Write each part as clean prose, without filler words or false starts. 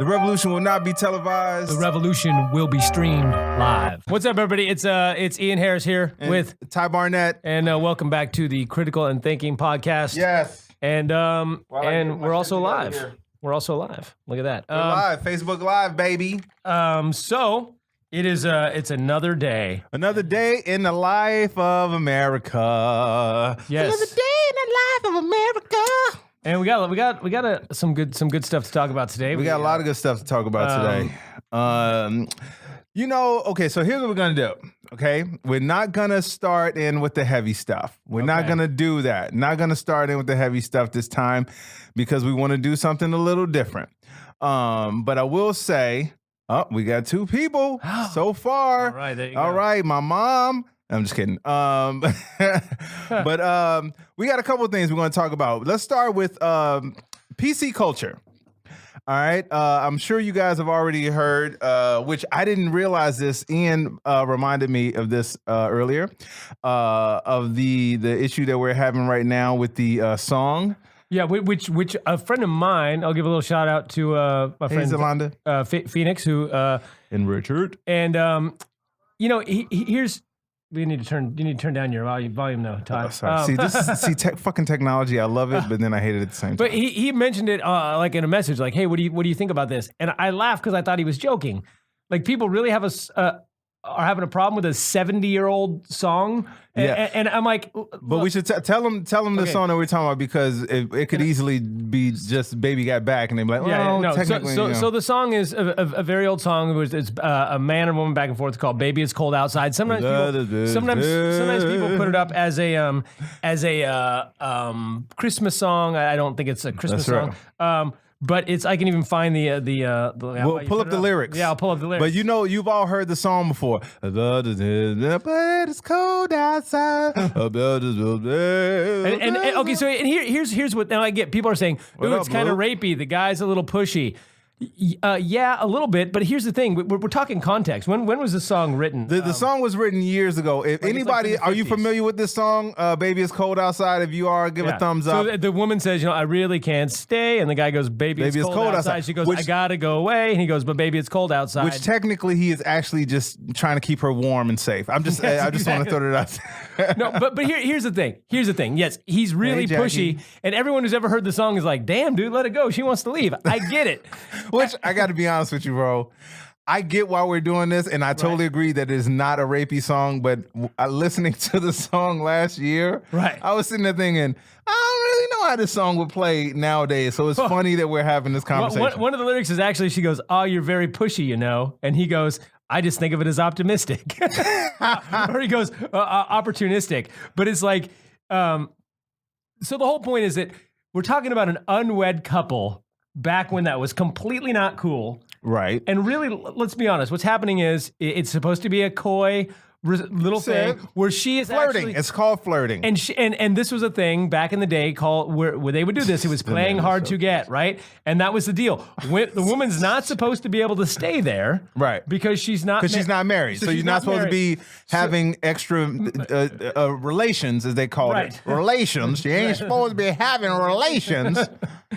The revolution will not be televised. The revolution will be streamed live. What's up, everybody? It's Ian Harris here with Ty Barnett. And welcome back to the Critical and Thinking podcast. Yes. And we're also live. We're also live. Look at that. We're live. Facebook Live, baby. So it is it's another day. Another day in the life of America. Yes. Another day in the life of America. And we got some good stuff to talk about today. We got a lot of good stuff to talk about today. Okay, so here's what we're gonna do. Okay, we're not gonna start in with the heavy stuff. We're not gonna do that. Not gonna start in with the heavy stuff this time because we want to do something a little different. But I will say, we got two people so far. All right, there you All go. right, my mom. I'm just kidding. But we got a couple of things we're going to talk about. Let's start with PC culture. All right. I'm sure you guys have already heard, which I didn't realize this. Ian reminded me of this earlier, of the issue that we're having right now with the song. Yeah, which a friend of mine, I'll give a little shout out to my friend Zalanda. Phoenix, who And Richard. and here's. You need to turn down your volume though, Ty. Sorry. Fucking technology. I love it, but then I hate it at the same time. But he mentioned it like in a message, like, "Hey, what do you think about this?" And I laughed because I thought he was joking. Like, people really have are having a problem with a 70-year-old song, and I'm like, but we should tell them the song that we're talking about, because it could easily be just "Baby Got Back," and they're like, technically, So the song is a very old song. It's a man and woman back and forth called "Baby It's Cold Outside." Sometimes people put it up as a Christmas song. I don't think it's a Christmas That's song. But it's, I can even find the We'll pull up the lyrics. Yeah, I'll pull up the lyrics. But you've all heard the song before. But it's cold outside. Here's what now I get. People are saying, "Ooh, it's kind of rapey. The guy's a little pushy." Yeah, a little bit. But here's the thing: we're talking context. When was the song written? The song was written years ago. If anybody, are you familiar with this song? "Baby It's Cold Outside." If you are, give a thumbs up. So the woman says, "I really can't stay," and the guy goes, "Baby, it's cold outside." She goes, "I gotta go away," and he goes, "But baby, it's cold outside." Which technically he is actually just trying to keep her warm and safe. I just want to throw it out. No, but here's the thing. Yes, he's really pushy, and everyone who's ever heard the song is like, "Damn, dude, let it go. She wants to leave." I get it. Which, I got to be honest with you, bro. I get why we're doing this, and I totally agree that it is not a rapey song, but listening to the song last year, I was sitting there thinking, I don't really know how this song would play nowadays, so it's funny that we're having this conversation. One of the lyrics is actually, she goes, "Oh, you're very pushy, and he goes, "I just think of it as optimistic." Or he goes, "Opportunistic." But it's like, so the whole point is that we're talking about an unwed couple back when that was completely not cool. Right. And really, let's be honest, what's happening is it's supposed to be a coy little thing where she is flirting. Actually, it's called flirting. And this was a thing back in the day called where they would do this. It was playing hard to get, right? And that was the deal. The woman's not supposed to be able to stay there, right? Because she's not married. So you're not supposed to be having extra relations, as they call it. Relations. You ain't supposed to be having relations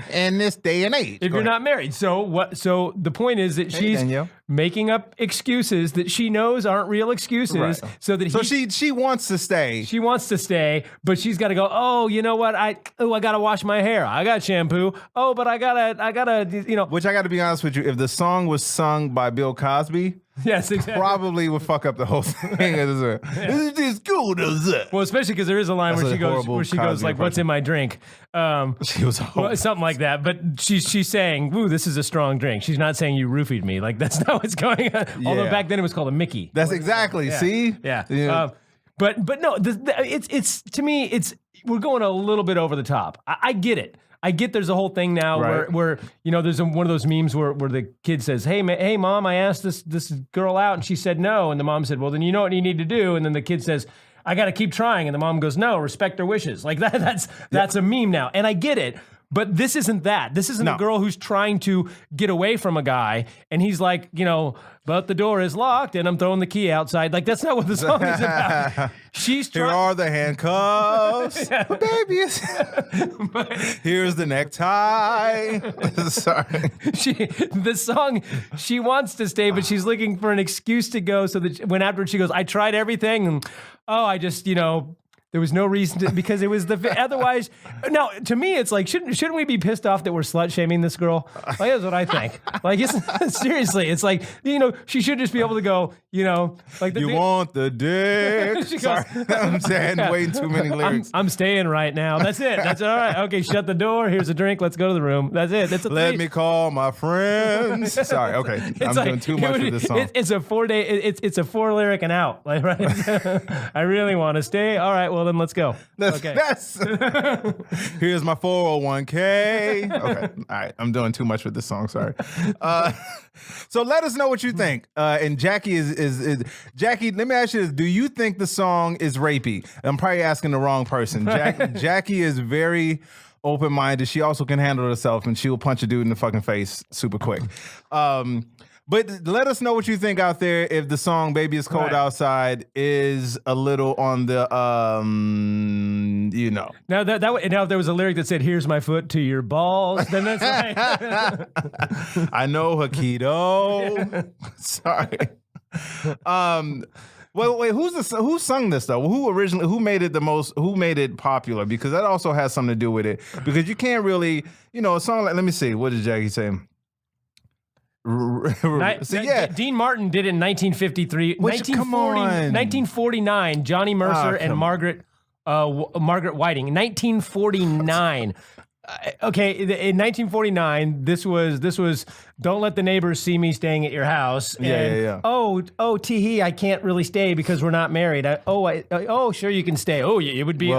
in this day and age. If you're not married. So the point is that she's making up excuses that she knows aren't real excuses. Right. So she wants to stay. She wants to stay, but she's got to go, "Oh, you know what? I got to wash my hair. I got shampoo. Oh, but I gotta. Which, I got to be honest with you, if the song was sung by Bill Cosby, yes, exactly, probably would fuck up the whole thing. It's just cool as it. Well, especially because there is a line where she goes like, "What's in my drink?" She was something like that. But she's saying, "Woo, this is a strong drink." She's not saying you roofied me. Like, that's not what's going on. Yeah. Although back then it was called a Mickey. That's exactly. Yeah. See? Yeah. But no, it's to me, we're going a little bit over the top. I get it. I get there's a whole thing now where there's one of those memes where the kid says, hey mom, I asked this girl out and she said no, and the mom said, well, then you know what you need to do, and then the kid says, I got to keep trying, and the mom goes, no, respect her wishes. Like that's a meme now, and I get it. But this isn't that. This isn't a girl who's trying to get away from a guy, and he's like, but the door is locked, and I'm throwing the key outside. Like, that's not what the song is about. She's trying. Here are the handcuffs. Baby. Here's the necktie. Sorry. The song, she wants to stay, but she's looking for an excuse to go so that when afterwards she goes, I tried everything, and I just, there was no reason to, because it was otherwise. Now, to me, it's like, shouldn't we be pissed off that we're slut shaming this girl? Like, that's what I think. Like, seriously, it's like, she should just be able to go, like you want the dick. Sorry, I'm saying way too many lyrics. I'm staying right now. That's it. That's all right. Okay, shut the door. Here's a drink. Let's go to the room. That's it. That's Let me call my friends. Sorry. Okay, I'm doing too much with this song. It's a 4-day. It's a 4 lyric and out. Like, right? I really want to stay. All right. Well, then let's go. Okay. Here's my 401k. Okay. All right. I'm doing too much with this song. Sorry. So let us know what you think. And Jackie is Jackie. Let me ask you this: do you think the song is rapey? I'm probably asking the wrong person. Jackie is very open-minded. She also can handle herself, and she will punch a dude in the fucking face super quick. But let us know what you think out there. If the song "Baby It's Cold Outside" is a little on the, Now now if there was a lyric that said "Here's my foot to your balls," then that's like I know Hakito. Sorry. Well, wait. Who sung this though? Who made it the most? Who made it popular? Because that also has something to do with it. Because you can't really, a song like. Let me see. What did Jackie say? Dean Martin did it in 1953. 1949, Johnny Mercer and Margaret Whiting. 1949. Okay, in 1949, this was "Don't Let the Neighbors See Me Staying at Your House." Yeah. Oh, tee-hee, I can't really stay because we're not married. Sure you can stay. Oh, it would be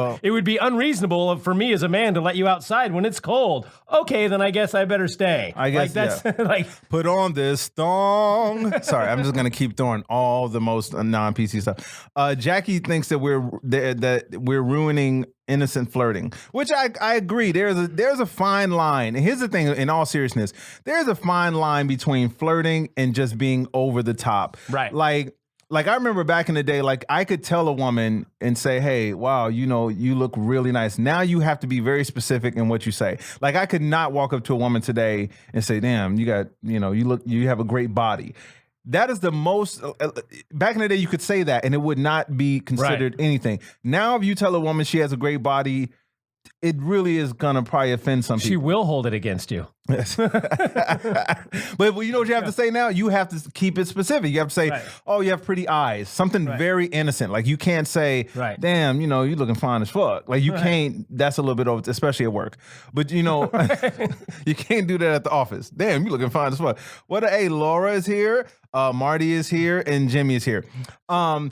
unreasonable for me as a man to let you outside when it's cold. Okay, then I guess I better stay. I guess that's like put on this thong. Sorry, I'm just gonna keep throwing all the most non-PC stuff. Jackie thinks that we're ruining innocent flirting, which I agree. There's a fine line. And here's the thing, in all seriousness, there's a fine line between flirting and just being over the top. Right. Like I remember back in the day, like I could tell a woman and say, hey, wow, you look really nice. Now you have to be very specific in what you say. Like I could not walk up to a woman today and say, damn, you got, you have a great body. That is the most, back in the day, you could say that and it would not be considered anything. Now, if you tell a woman she has a great body, it really is going to probably offend some people. She will hold it against you. But you know what you have to say now? You have to keep it specific. You have to say, oh, you have pretty eyes. Something very innocent. Like you can't say, damn, you're looking fine as fuck. Like you can't, that's a little bit over, especially at work. But you can't do that at the office. Damn, you're looking fine as fuck. Hey, Laura is here. Marty is here and Jimmy is here. Laura,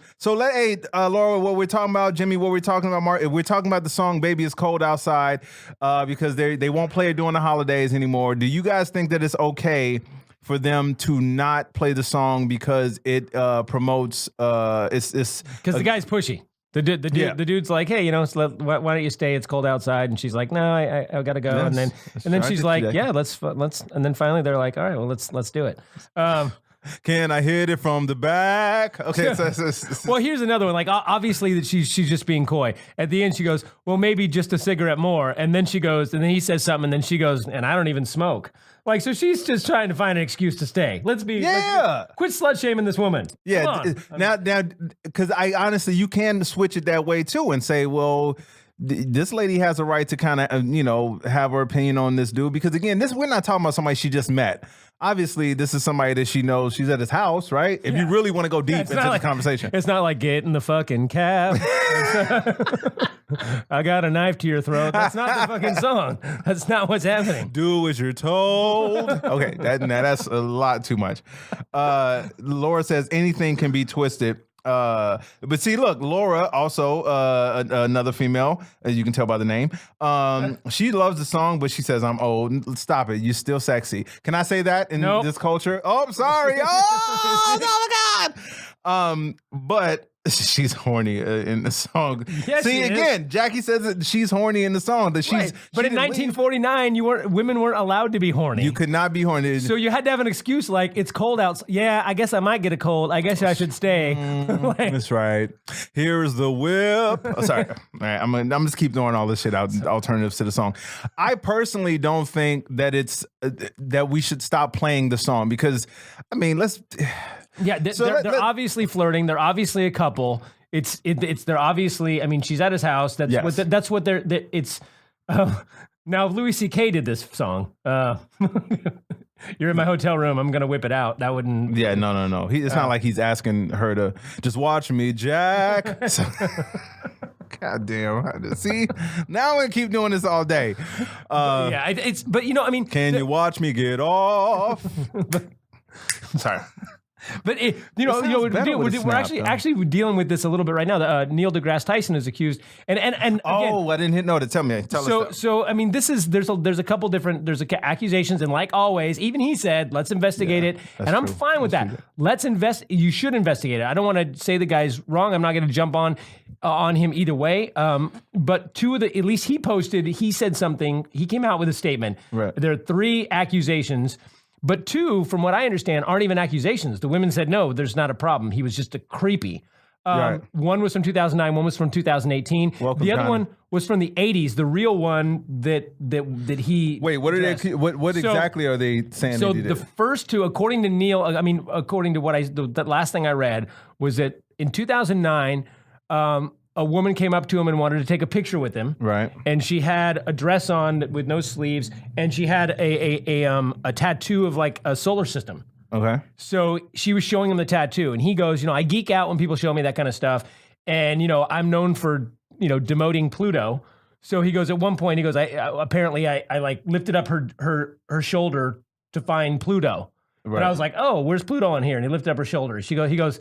what we're talking about, Jimmy, what we're talking about, Marty, we're talking about the song "Baby It's Cold Outside" because they won't play it during the holidays anymore. Do you guys think that it's okay for them to not play the song because it promotes because the guy's pushy? The dude's like, hey, why don't you stay? It's cold outside, and she's like, no, I gotta go. Yes. And then she's like, yeah, let's. And then finally they're like, all right, well, let's do it. Can I hit it from the back? Okay. Well, here's another one. Like, obviously, that she's just being coy. At the end, she goes, well, maybe just a cigarette more. And then she goes, and then he says something, and then she goes, and I don't even smoke. Like, so she's just trying to find an excuse to stay. Quit slut shaming this woman. Yeah. Now, because I honestly, you can switch it that way too and say, well, this lady has a right to kind of, have her opinion on this dude. Because again, we're not talking about somebody she just met. Obviously, this is somebody that she knows. She's at his house, right? If you really want to go deep into the conversation. It's not like get in the fucking cab. I got a knife to your throat. That's not the fucking song. That's not what's happening. Do as you're told. Okay, that's a lot too much. Laura says anything can be twisted. But see, look, Laura, also another female, as you can tell by the name. She loves the song, but she says, I'm old. Stop it. You're still sexy. Can I say that in this culture? Oh, I'm sorry. Oh my God. But She's horny in the song. Yes, See, she is. again, Jackie says that she's horny in the song. That she's, Right. But in 1949, women weren't allowed to be horny. you could not be horny. So you had to have an excuse like, it's cold outside. Yeah, I guess I might get a cold. I guess I should stay. Like, That's right. Here's the whip. Oh, sorry. All right, I'm just keep throwing all this shit out, alternatives to the song. I personally don't think that it's that we should stop playing the song because, I mean, yeah, they're obviously flirting. They're obviously a couple. They're obviously. I mean, she's at his house. That's what they're. It's now Louis C.K. did this song. You're in my hotel room. I'm gonna whip it out. That wouldn't. Yeah, no. It's not like he's asking her to just watch me, Jack. God damn. See, now I'm gonna keep doing this all day. Yeah, but you know, I mean, can you watch me get off? Sorry. But we're actually dealing with this a little bit right now. Neil deGrasse Tyson is accused, and again, I didn't know to tell us. So I mean, there's a couple different accusations, and like always, even he said, let's investigate it, and I'm fine with that. Let's You should investigate it. I don't want to say the guy's wrong. I'm not going to jump on him either way. But at least he said something. He came out with a statement. Right. There are 3 accusations. But 2, from what I understand, aren't even accusations. The women said, no, there's not a problem. He was just a creepy. Right. One was from 2009, one was from 2018. Welcome, the other Johnny. one was from the 80s, the real one that he Wait, what exactly are they saying So that he did? the first 2, according to Neil, according to the last thing I read, was that in 2009, a woman came up to him and wanted to take a picture with him. Right. And she had a dress on with no sleeves, and she had a tattoo of like a solar system. Okay. So she was showing him the tattoo, and he goes, I geek out when people show me that kind of stuff, and I'm known for demoting Pluto. So he goes, at one point, he goes, I like lifted up her shoulder to find Pluto. Right. And I was like, oh, where's Pluto on here? And he lifted up her shoulder. He goes,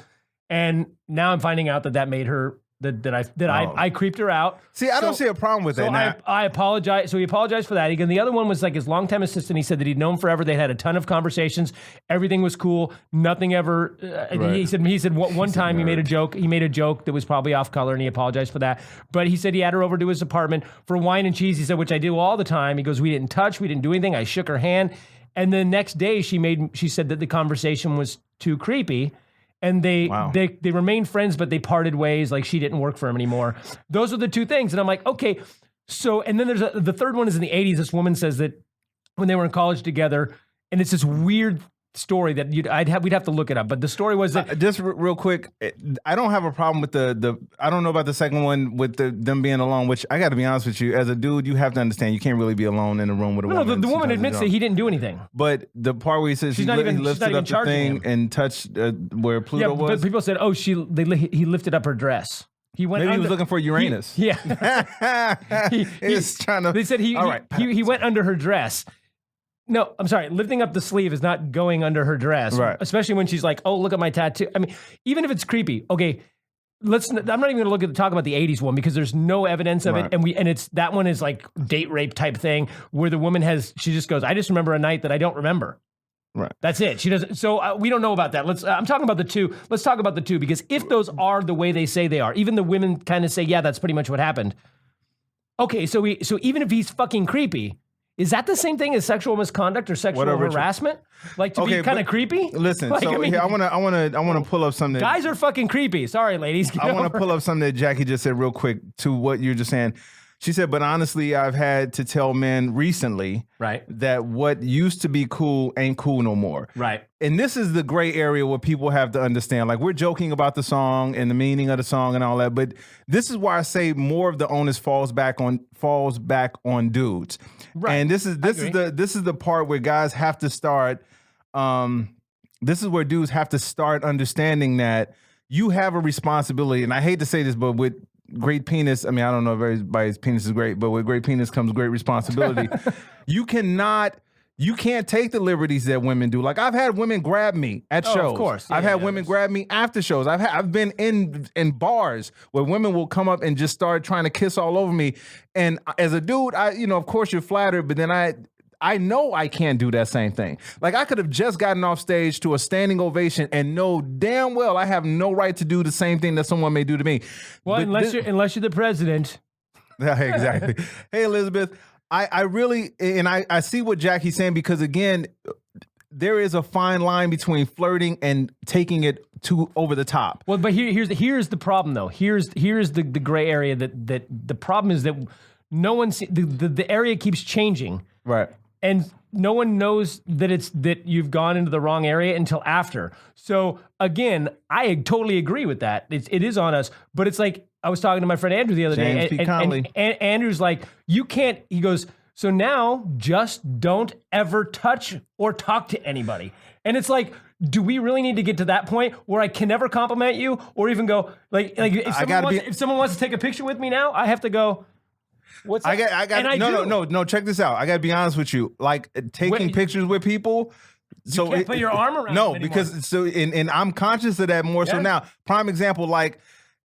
and now I'm finding out that made her. I creeped her out. See, I don't see a problem with that. I apologize. So he apologized for that. Again, the other one was like his longtime assistant. He said that he'd known forever. They had a ton of conversations. Everything was cool. Nothing ever. Right. He said one time he made a joke. He made a joke that was probably off color, and he apologized for that. But he said he had her over to his apartment for wine and cheese. He said, which I do all the time. He goes, we didn't touch. We didn't do anything. I shook her hand. And the next day she said that the conversation was too creepy. And they remained friends, but they parted ways. Like she didn't work for him anymore. Those are the 2 things. And I'm like, okay. So, and then there's the third one is in the 80s. This woman says that when they were in college together, and it's this weird story that we'd have to look it up. But the story was that just real quick, I don't have a problem with the I don't know about the second one with them being alone. Which I got to be honest with you, as a dude, you have to understand you can't really be alone in a room with a woman. No, the woman admits that he didn't do anything. But the part where he says he lifted up the thing and touched where Pluto was. But people said, oh, he lifted up her dress. He went. Maybe he was looking for Uranus. They said he went under her dress. No, I'm sorry. Lifting up the sleeve is not going under her dress, right? Especially when she's like, "Oh, look at my tattoo." I mean, even if it's creepy, okay. I'm not even going to talk about the '80s one because there's no evidence of it, and it's that one is like date rape type thing where the woman she just goes, "I just remember a night that I don't remember." Right. That's it. She doesn't. So we don't know about that. I'm talking about the 2. Let's talk about the 2 because if those are the way they say they are, even the women kind of say, "Yeah, that's pretty much what happened." Okay, so even if he's fucking creepy. Is that the same thing as sexual misconduct or sexual harassment? Like to be kind of creepy? Listen, like, so I want to pull up something. Guys are fucking creepy. Sorry, ladies. I want to pull up something that Jackie just said real quick to what you're just saying. She said, but honestly, I've had to tell men recently that what used to be cool ain't cool no more. Right. And this is the gray area where people have to understand. Like we're joking about the song and the meaning of the song and all that, but this is why I say more of the onus falls back on dudes. Right. And this is the part where guys have to start. This is where dudes have to start understanding that you have a responsibility. And I hate to say this, but with great penis, I mean, I don't know if everybody's penis is great, but with great penis comes great responsibility. You can't take the liberties that women do. Like I've had women grab me at shows. Of course. I've had women grab me after shows. I've been in bars where women will come up and just start trying to kiss all over me. And as a dude, of course you're flattered, but then I know I can't do that same thing. Like I could have just gotten off stage to a standing ovation and know damn well I have no right to do the same thing that someone may do to me. Well, But unless you're the president. exactly. Hey, Elizabeth, I really, and I see what Jackie's saying, because again, there is a fine line between flirting and taking it too over the top. Well, but here's the problem though. Here's the gray area that the problem is that no one the area keeps changing. Right. And no one knows that you've gone into the wrong area until after. So again, I totally agree with that. It is on us, but it's like I was talking to my friend Andrew the other day, and Andrew's like, you can't. He goes, so now just don't ever touch or talk to anybody. And it's like, do we really need to get to that point where I can never compliment you or even go like if someone wants to take a picture with me now, I have to go. What's I got no. Check this out. I got to be honest with you. Like taking pictures with people. So you can't put your arm around. No, because and I'm conscious of that more so now. Prime example, like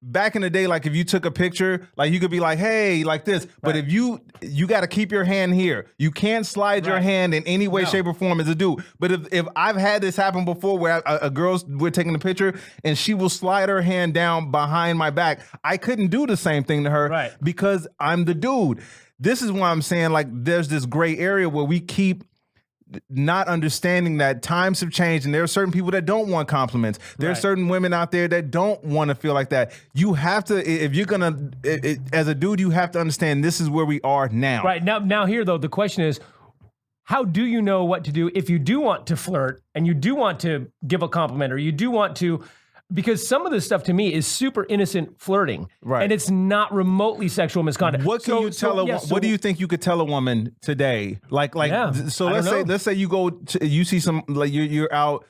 back in the day, like if you took a picture, like you could be like, hey, like this. But if you got to keep your hand here. You can't slide your hand in any way, shape, or form as a dude. But if I've had this happen before where we're taking a picture and she will slide her hand down behind my back, I couldn't do the same thing to her because I'm the dude. This is why I'm saying like there's this gray area where we keep not understanding that times have changed and there are certain people that don't want compliments. There are certain women out there that don't want to feel like that. You have to, if you're going to, as a dude, you have to understand this is where we are now. Right. Now here, though, the question is, how do you know what to do if you do want to flirt and you do want to give a compliment or you do want to, because some of this stuff to me is super innocent flirting, and it's not remotely sexual misconduct. What can you tell what do you think you could tell a woman today? So let's say you go you see some, like you're out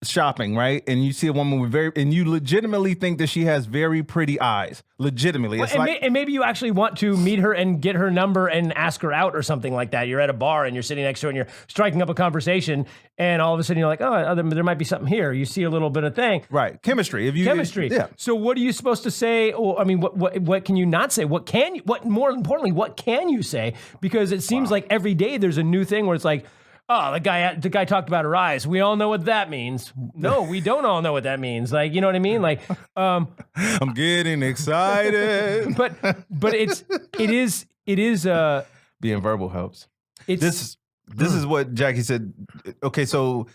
shopping, right? And you see a woman with and you legitimately think that she has very pretty eyes. Legitimately. And maybe you actually want to meet her and get her number and ask her out or something like that. You're at a bar and you're sitting next to her and you're striking up a conversation and all of a sudden you're like, oh, there might be something here. You see a little bit of thing. Right. Chemistry. Yeah. So what are you supposed to say? Or, I mean, what can you not say? More importantly, what can you say? Because it seems like every day there's a new thing where it's like, oh, the guy talked about her eyes. We all know what that means. No, we don't all know what that means. Like, you know what I mean? Like, I'm getting excited. but it is being verbal helps. This is what Jackie said. Okay, so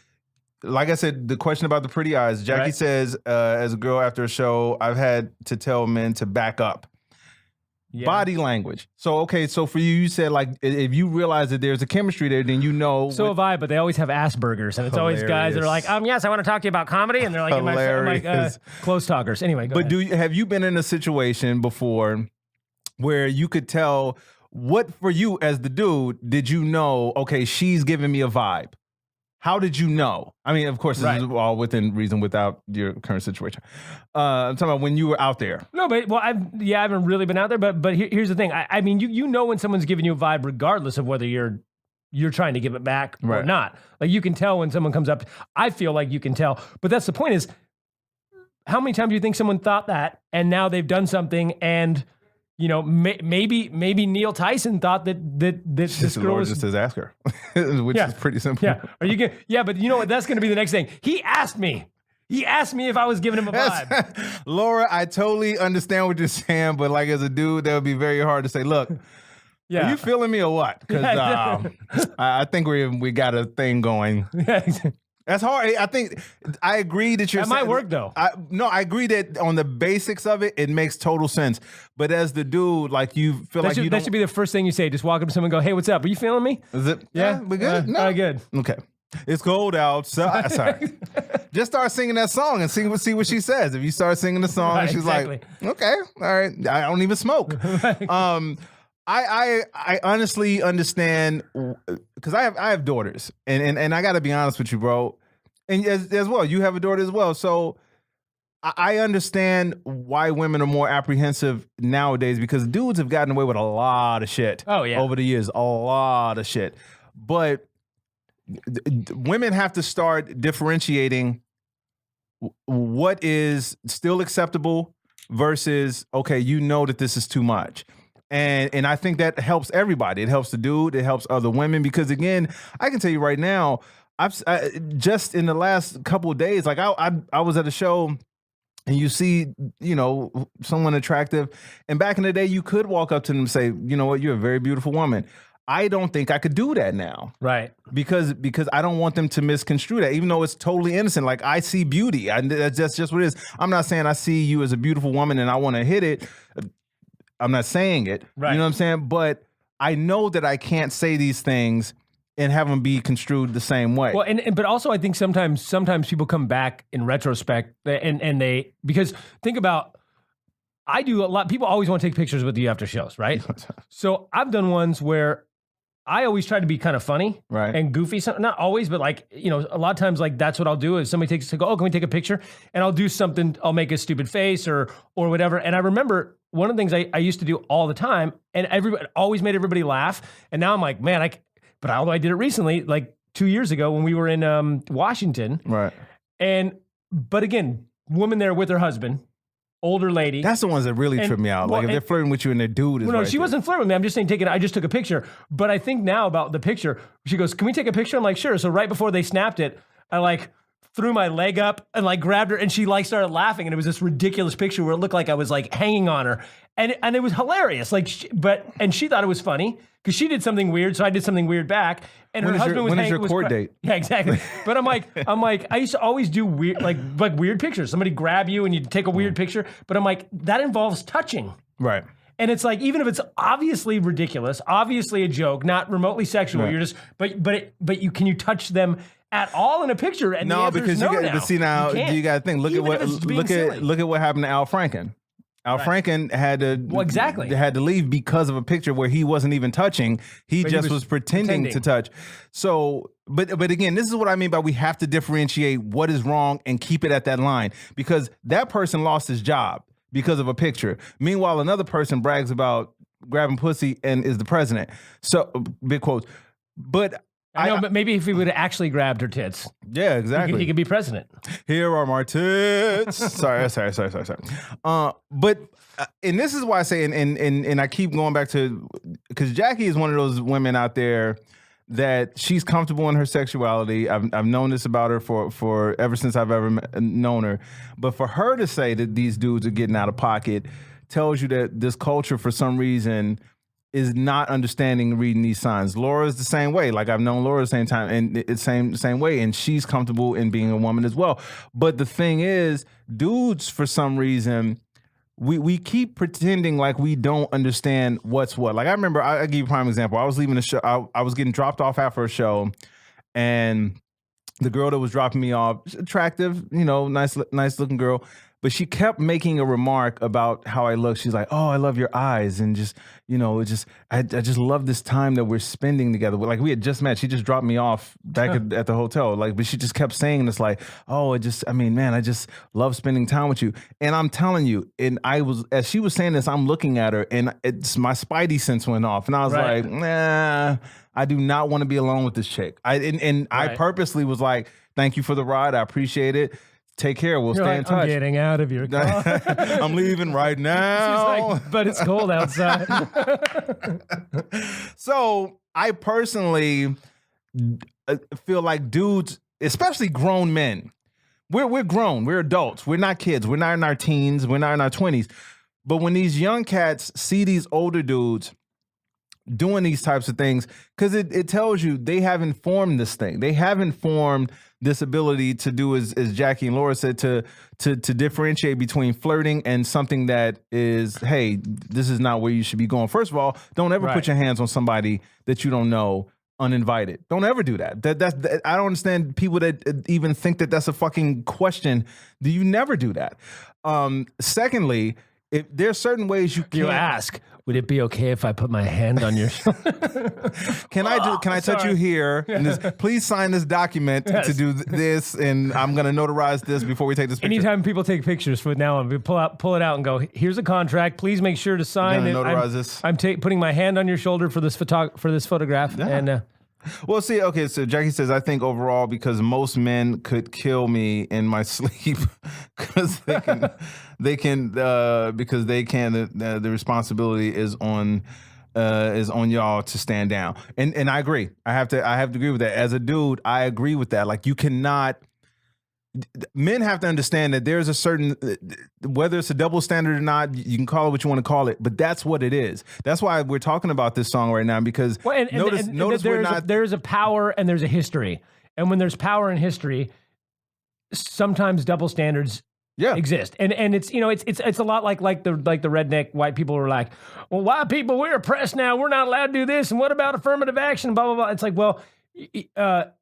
like I said, the question about the pretty eyes. Jackie says, as a girl after a show, I've had to tell men to back up. Yeah. Body language. So, okay, so for you said like if you realize that there's a chemistry there, then you know. So have I, but they always have Asperger's, and it's always guys that are like, yes, I want to talk to you about comedy, and they're like, close talkers. Anyway, go ahead. Have you been in a situation before where you could tell what for you as the dude, did you know, okay, she's giving me a vibe? How did you know? I mean, of course, this is all within reason without your current situation. I'm talking about when you were out there. No, but I haven't really been out there. But here's the thing. I mean, you know when someone's giving you a vibe, regardless of whether you're trying to give it back or not. Like you can tell when someone comes up. I feel like you can tell. But that's the point. Is how many times do you think someone thought that, and now they've done something and. You know, maybe Neil Tyson thought that this girl was just says ask her, which is pretty simple. Yeah, are you good? Yeah, but you know what? That's going to be the next thing. He asked me if I was giving him a vibe. Laura, I totally understand what you're saying, but like as a dude, that would be very hard to say. Look, are you feeling me or what? Because I think we got a thing going. That's hard. I think I agree that that might work though. I agree that on the basics of it, it makes total sense. But as the dude, like you feel that should be the first thing you say. Just walk up to someone and go, "Hey, what's up? Are you feeling me?" Is it? Yeah, we good. No, good. Okay. It's cold outside. Sorry. Just start singing that song and see what she says. If you start singing the song and she's like, "Okay, all right, I don't even smoke." I honestly understand because I have daughters and I got to be honest with you, bro. And as well, you have a daughter as well. So I understand why women are more apprehensive nowadays because dudes have gotten away with a lot of shit. Oh yeah, over the years, a lot of shit. But women have to start differentiating what is still acceptable versus okay, you know that this is too much. And I think that helps everybody. It helps the dude. It helps other women because again, I can tell you right now, just in the last couple of days, like I was at a show. And you see, someone attractive. And back in the day, you could walk up to them and say, you know what, you're a very beautiful woman. I don't think I could do that now. Right. Because I don't want them to misconstrue that, even though it's totally innocent. Like, I see beauty. That's just what it is. I'm not saying I see you as a beautiful woman and I want to hit it. I'm not saying it. Right. You know what I'm saying? But I know that I can't say these things and have them be construed the same way. Well, but also I think sometimes people come back in retrospect and they, because think about, I do a lot, people always want to take pictures with you after shows, right? So I've done ones where I always try to be kind of funny and goofy. Not always, but like, a lot of times like that's what I'll do is somebody go, oh, can we take a picture? And I'll do something, I'll make a stupid face or whatever. And I remember one of the things I used to do all the time and everybody always made everybody laugh. And now I'm like, man, but although I did it recently, like 2 years ago when we were in Washington. Right. But again, woman there with her husband, older lady. That's the ones that really trip me out. Like if they're flirting with you and their dude is she wasn't flirting with me. I'm just saying I just took a picture. But I think now about the picture, she goes, can we take a picture? I'm like, sure. So right before they snapped it, I like threw my leg up and like grabbed her and she like started laughing. And it was this ridiculous picture where it looked like I was like hanging on her. And it was hilarious. Like, she thought it was funny because she did something weird. So I did something weird back. And her husband was hanging. When is your court date? Yeah, exactly. But I'm like, I used to always do weird, like weird pictures. Somebody grab you and you take a weird picture. But I'm like, that involves touching. Right. And it's like, even if it's obviously ridiculous, obviously a joke, not remotely sexual, right. You're just, can you touch them at all in a picture? And no, because you got to see now. You got to think. Look at what happened to Al Franken. Al Franken had to leave because of a picture where he wasn't even touching. He was pretending to touch. So, but again, this is what I mean by we have to differentiate what is wrong and keep it at that line because that person lost his job because of a picture. Meanwhile, another person brags about grabbing pussy and is the president. So, big quotes. But I know, but maybe if he would have actually grabbed her tits. Yeah, exactly. He could be president. Here are my tits. sorry. But and this is why I say, and I keep going back to, because Jackie is one of those women out there that she's comfortable in her sexuality. I've known this about her for ever since I've ever known her. But for her to say that these dudes are getting out of pocket tells you that this culture, for some reason, is not understanding reading these signs. Laura is the same way. Like I've known Laura the same time and it's same way. And she's comfortable in being a woman as well. But the thing is, dudes, for some reason, we keep pretending like we don't understand what's what. Like I remember, I'll give you a prime example. I was leaving the show. I was getting dropped off after a show and the girl that was dropping me off, attractive, nice looking girl. But she kept making a remark about how I look. She's like, "Oh, I love your eyes," and I just love this time that we're spending together. Like we had just met. She just dropped me off back at the hotel. Like, but she just kept saying this, like, "Oh, I just love spending time with you." And I'm telling you, as she was saying this, I'm looking at her, and my spidey sense went off, and I was like, "Nah, I do not want to be alone with this chick." I purposely was like, "Thank you for the ride. I appreciate it. Take care. We'll stay in touch." I'm getting out of your car. I'm leaving right now. She's like, but it's cold outside. So I personally feel like dudes, especially grown men, we're grown. We're adults. We're not kids. We're not in our teens. We're not in our 20s. But when these young cats see these older dudes doing these types of things, because it tells you they haven't formed this thing. They haven't formed this ability to do, as Jackie and Laura said, to differentiate between flirting and something that is, hey, this is not where you should be going. First of all, don't ever put your hands on somebody that you don't know uninvited. Don't ever do that. That I don't understand people that even think that that's a fucking question. Do you never do that? Secondly, if there's certain ways you can ask, would it be okay if I put my hand on your shoulder? Can I touch you here? And please sign this document to do this, and I'm going to notarize this before we take this picture. Anytime people take pictures from now on, we pull it out and go, here's a contract. Please make sure to sign it. Notarize this. I'm putting my hand on your shoulder for this photograph. Yeah. And Well, see, okay, so Jackie says, I think overall because most men could kill me in my sleep because because they can, the responsibility is on y'all to stand down. And I agree. I have to agree with that. As a dude, I agree with that. Like, you cannot, men have to understand that there's a certain, whether it's a double standard or not, you can call it what you want to call it, but that's what it is. That's why we're talking about this song right now, because notice we're not. There's a power and there's a history. And when there's power and history, sometimes double standards exist. And it's, you know, it's a lot like the redneck white people are like, well, white people, we're oppressed now. We're not allowed to do this. And what about affirmative action? Blah, blah, blah. It's like, well, when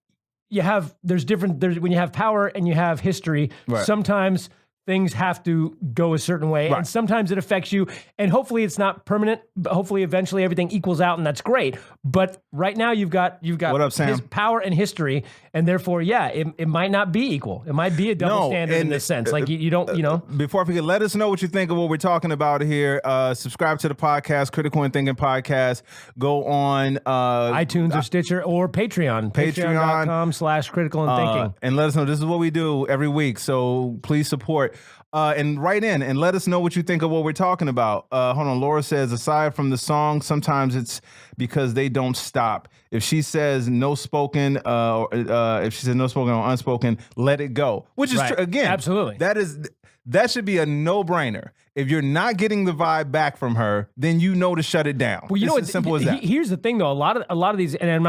you have power and you have history, sometimes things have to go a certain way, and sometimes it affects you, and hopefully it's not permanent, but hopefully eventually everything equals out, and that's great. But right now you've got what up, Sam? Power and history, and therefore, it might not be equal. It might be a double standard in this sense. Like you don't, you know. Before I forget, let us know what you think of what we're talking about here. Subscribe to the podcast, Critical and Thinking Podcast. Go on iTunes or Stitcher or Patreon. Patreon.com/Critical and Thinking. And let us know. This is what we do every week, so please support. And write in and let us know what you think of what we're talking about. Hold on. Laura says, aside from the song, sometimes it's because they don't stop. If she says no spoken, if she says no spoken or unspoken, let it go. Which is true. Again, absolutely. That should be a no-brainer. If you're not getting the vibe back from her, then you know to shut it down. Well, you know, as simple as that. Here's the thing, though. A lot of these, and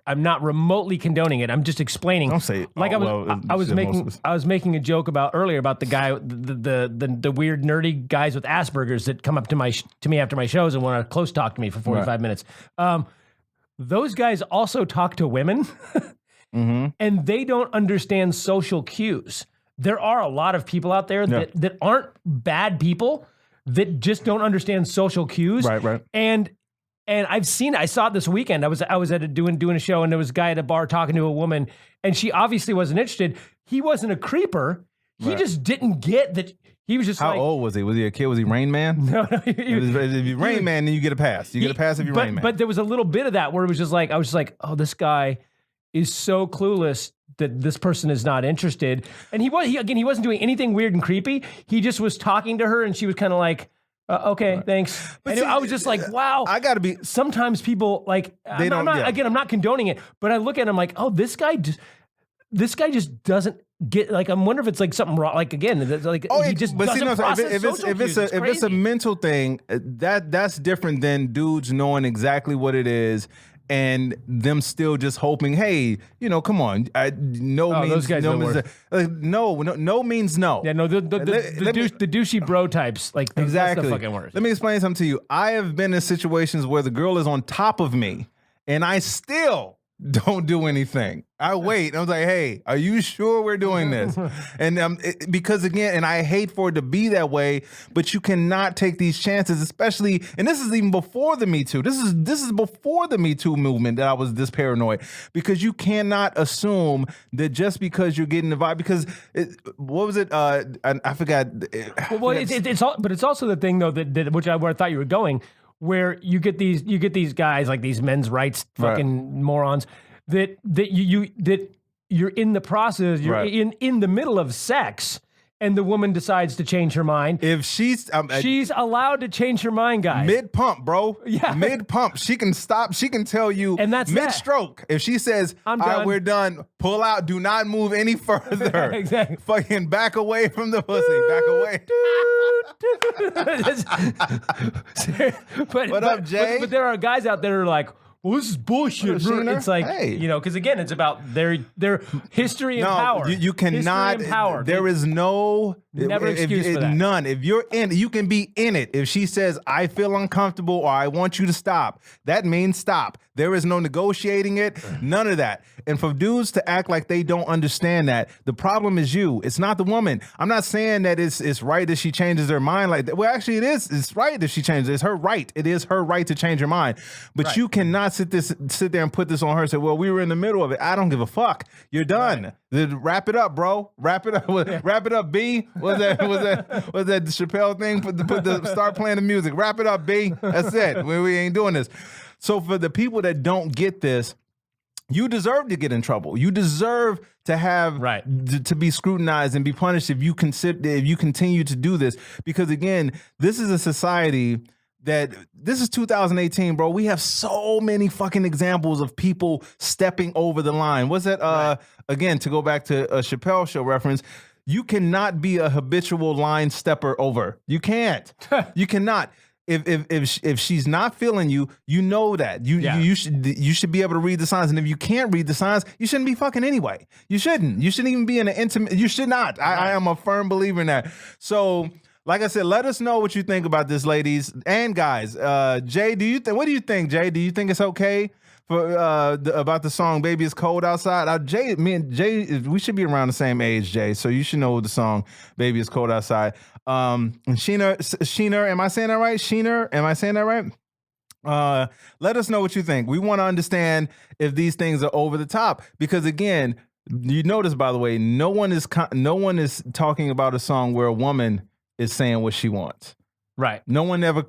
I'm not remotely condoning it. I'm just explaining. Don't say it. Like I was making a joke earlier about the guy, the weird nerdy guys with Asperger's that come up to me after my shows and want to close talk to me for 45 minutes. Those guys also talk to women, and they don't understand social cues. There are a lot of people out there that aren't bad people, that just don't understand social cues. Right. And I saw it this weekend. I was at doing a show, and there was a guy at a bar talking to a woman, and she obviously wasn't interested. He wasn't a creeper. He just didn't get that. He was just How old was he? Was he a kid? Was he Rain Man? No. If you Rain Man, then you get a pass. You get a pass if you Rain Man. But there was a little bit of that where it was just like, I was just like, oh, this guy is so clueless that this person is not interested. And he wasn't doing anything weird and creepy. He just was talking to her, and she was kind of like, okay, thanks. But see, I was just like, wow. I got to be. Sometimes people like. I'm not condoning it, but I look at him like, oh, this guy just doesn't get. Like, I wonder if it's like something wrong. Like again, like he just doesn't process social cues. If it's a mental thing, that's different than dudes knowing exactly what it is. And them still just hoping, hey, you know, come on. Those guys no means no. Yeah, no, the douchey bro types, like exactly. That's the fucking worst. Let me explain something to you. I have been in situations where the girl is on top of me, and I still don't do anything. I wait. I was like, hey, are you sure we're doing this? And because again, and I hate for it to be that way, but you cannot take these chances, especially, and this is even before the Me Too. This is before the Me Too movement that I was this paranoid, because you cannot assume that just because you're getting the vibe, because what was it? I forgot. It's also the thing though that where I thought you were going, where you get these guys, like these men's rights fucking morons, that you're in the process, you're in the middle of sex, and the woman decides to change her mind. If she's allowed to change her mind, guys. Mid pump, bro. Yeah. Mid pump. She can stop. She can tell you. And that's mid stroke. If she says, I'm all done. right, we're done. Pull out. Do not move any further. Exactly. Fucking back away from the pussy. Back away. What up, Jay? But there are guys out there who are like, well, this is bullshit. It's like, hey. You know, because again, it's about their history and power. You cannot. History and power. There is no excuse for that. None. If you're in, you can be in it. If she says, I feel uncomfortable or I want you to stop, that means stop. There is no negotiating it. None of that. And for dudes to act like they don't understand that, the problem is you. It's not the woman. I'm not saying that it's right that she changes her mind like that. Well, actually, it is. It's right that she changes. It's her right. It is her right to change her mind. But you cannot sit there and put this on her and say, well, we were in the middle of it. I don't give a fuck. You're done. Wrap it up, bro. Wrap it up. Wrap it up, B. Was that Chappelle thing? Start playing the music. Wrap it up, B. That's it. We ain't doing this. So for the people that don't get this, You deserve to get in trouble. You deserve to have to be scrutinized and be punished if you continue to do this. Because again, this is a society that this is 2018, bro. We have so many fucking examples of people stepping over the line. What's that? Again, to go back to a Chappelle Show reference, you cannot be a habitual line stepper over. You can't. You cannot. If she's not feeling you, you know that you should be able to read the signs, and if you can't read the signs, you shouldn't be fucking anyway. You shouldn't even be in an intimate. You should not. I am a firm believer in that. So, like I said, let us know what you think about this, ladies and guys. Jay, what do you think, Jay? Do you think it's okay for about the song "Baby It's Cold Outside"? Jay, me and Jay, we should be around the same age, Jay. So you should know the song "Baby It's Cold Outside." And Sheener, am I saying that right? Sheener, am I saying that right? Let us know what you think. We want to understand if these things are over the top, because again, you notice, by the way, no one is talking about a song where a woman is saying what she wants. Right. No one ever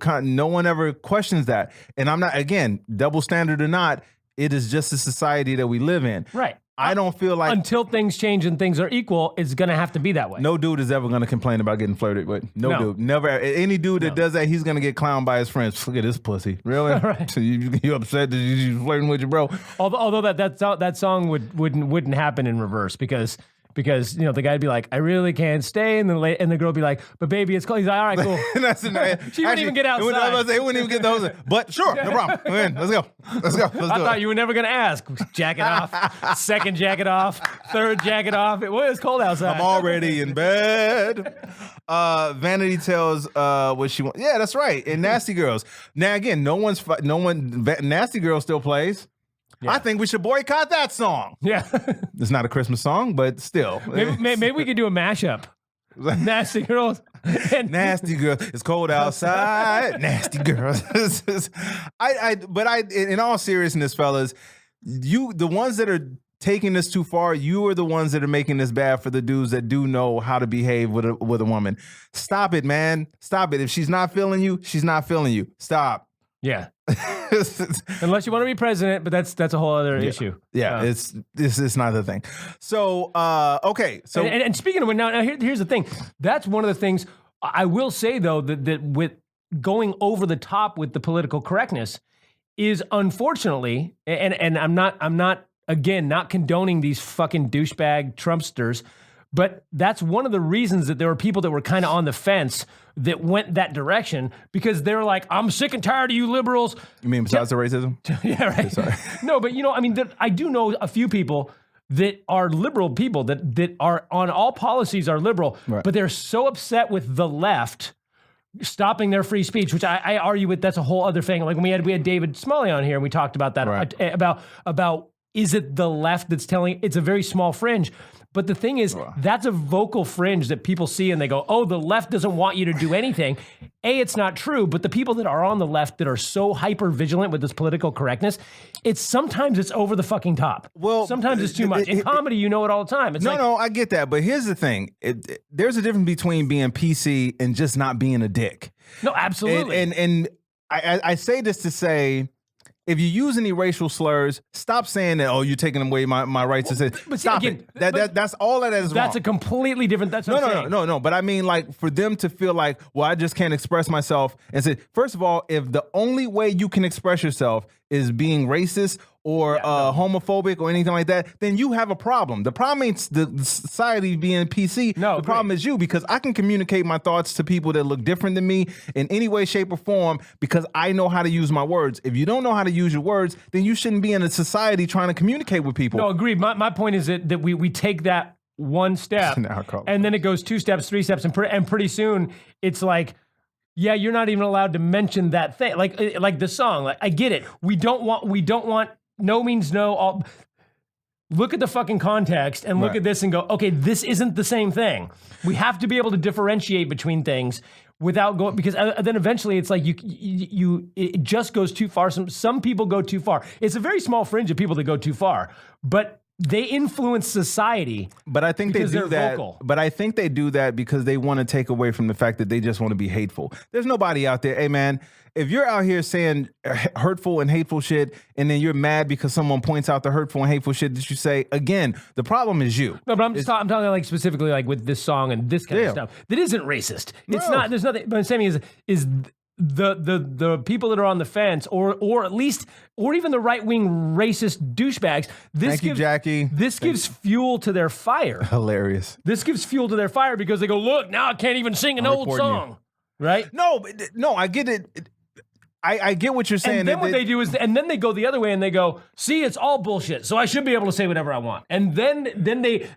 questions that. And I'm not, again, double standard or not, it is just the society that we live in. Right. I don't feel like until things change and things are equal, it's going to have to be that way. No dude is ever going to complain about getting flirted with. No dude. Never. Any dude that does that, he's going to get clowned by his friends. Look at this pussy. Really? Right. So you upset that you flirting with your bro? Although that song wouldn't happen in reverse, because the guy'd be like, I really can't stay, and the girl would be like, but baby, it's cold. He's like, all right, cool. She wouldn't even get outside. It wouldn't even get those. But sure, no problem. We're in. Let's go. I thought you were never gonna ask. Jacket off. Second jacket off. Third jacket off. It was cold outside. I'm already in bed. Vanity tells what she wants. Yeah, that's right. And Nasty Girls. Now again, Nasty Girl still plays. Yeah. I think we should boycott that song. Yeah. It's not a Christmas song, but still. Maybe we could do a mashup. Nasty Girls. Nasty Girls. It's cold outside. Nasty Girls. In all seriousness, fellas, the ones that are taking this too far, you are the ones that are making this bad for the dudes that do know how to behave with a woman. Stop it, man. Stop it. If she's not feeling you, she's not feeling you. Stop. Yeah. Unless you want to be president, but that's a whole other issue. Yeah, it's not the thing. So okay. So and speaking of it, now here's the thing. That's one of the things I will say, though, that with going over the top with the political correctness is, unfortunately, and I'm not again not condoning these fucking douchebag Trumpsters, but that's one of the reasons that there were people that were kind of on the fence that went that direction, because they're like, I'm sick and tired of you liberals. You mean besides the racism? Yeah, right. Sorry. No, but I mean, I do know a few people that are liberal people that are on all policies are liberal, right, but they're so upset with the left stopping their free speech, which I argue with. That's a whole other thing. Like when we had David Smalley on here and we talked about that, right, about is it the left that's telling? It's a very small fringe. But the thing is, that's a vocal fringe that people see and they go, oh, the left doesn't want you to do anything. It's not true. But the people that are on the left that are so hyper vigilant with this political correctness, sometimes it's over the fucking top. Well, sometimes it's too much. In comedy, you know it all the time. It's no, I get that. But here's the thing. There's a difference between being PC and just not being a dick. No, absolutely. And I say this to say, if you use any racial slurs, stop saying that. Oh, you're taking away my rights to say. But stop again, it. That's all that is. That's wrong. A completely different. That's no. But I mean, like, for them to feel like, well, I just can't express myself, and say, first of all, if the only way you can express yourself is being racist or homophobic or anything like that, then you have a problem. The problem ain't the society being PC. No, the problem is you, because I can communicate my thoughts to people that look different than me in any way, shape, or form because I know how to use my words. If you don't know how to use your words, then you shouldn't be in a society trying to communicate with people. No, agreed. My point is that we take that one step and then it goes 2 steps, 3 steps, and pretty soon it's like, yeah, you're not even allowed to mention that thing. Like the song. Like, I get it. We don't want no means no. Look at the fucking context and look at this and go, okay, this isn't the same thing. We have to be able to differentiate between things without going, because then eventually it's like it just goes too far. Some people go too far. It's a very small fringe of people that go too far, but they influence society. But I think they because do they're that. vocal. But I think they do that because they want to take away from the fact that they just want to be hateful. There's nobody out there. Hey, man, if you're out here saying hurtful and hateful shit, and then you're mad because someone points out the hurtful and hateful shit that you say, again, the problem is you. No, but I'm talking like specifically like with this song and this kind of stuff. That isn't racist. It's not. There's nothing. But I'm saying is the people that are on the fence, or at least, or even the right wing racist douchebags. Thank you, Jackie. This gives fuel to their fire. Hilarious. This gives fuel to their fire because they go, look, now I can't even sing an old song, right? No, I get it. I get what you're saying. And then what they do is, and then they go the other way and they go, see, it's all bullshit. So I should be able to say whatever I want. And then